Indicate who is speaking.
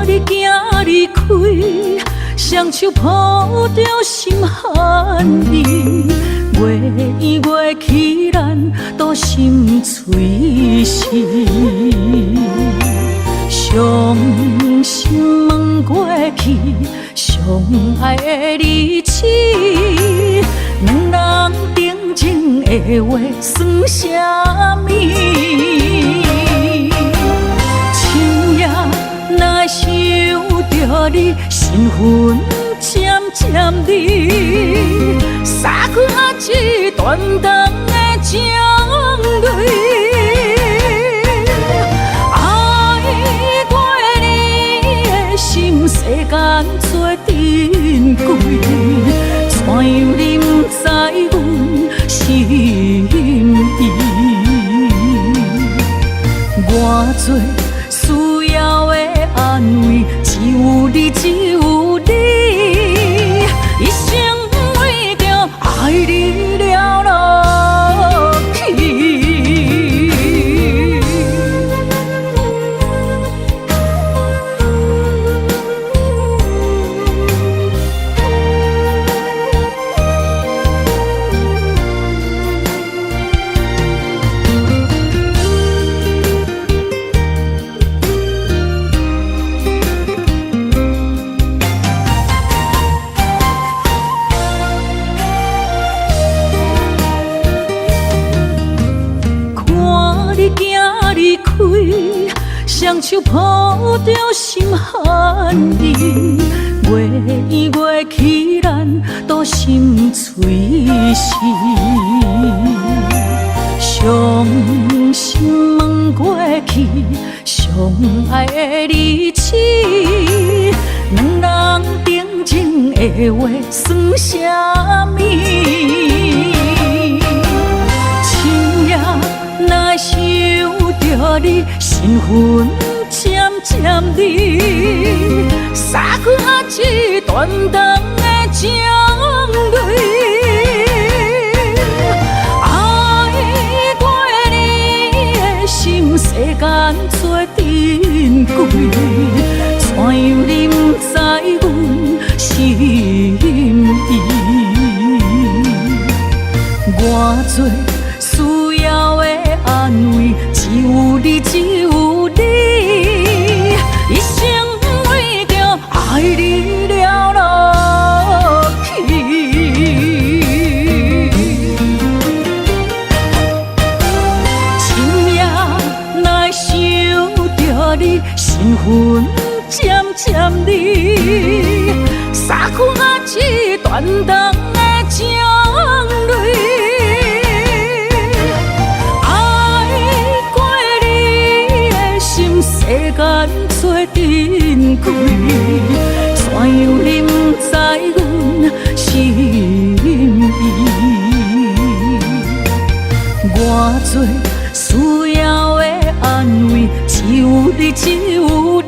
Speaker 1: 你行离开，双手抱着心寒意，月圆月去，咱都心碎死。伤心问过去，相爱的日子，两人定情的话算啥物？深夜若想着你，身份渐渐离，洒开一段段的情泪。世间做珍贵，怎样你不知阮心意？偌多需要的安慰，只有你，只有你，一生为着爱你了落去。离开，双手抱着心寒意，月圆月去，咱都心碎死。伤心问过去，相爱的日子，两人定情的话算啥物？深夜若想着你，身份渐渐离，洒开一段段的情泪。爱过你的心，世间做珍贵，怎样你不知阮心意？偌多需要的安慰，只有你，只有你，一生为着爱你了落去。深夜若想着你，身份渐渐离，洒开一段段的情泪。世间做珍贵，怎样你不知阮心意？偌多需要的安慰，只有你，只有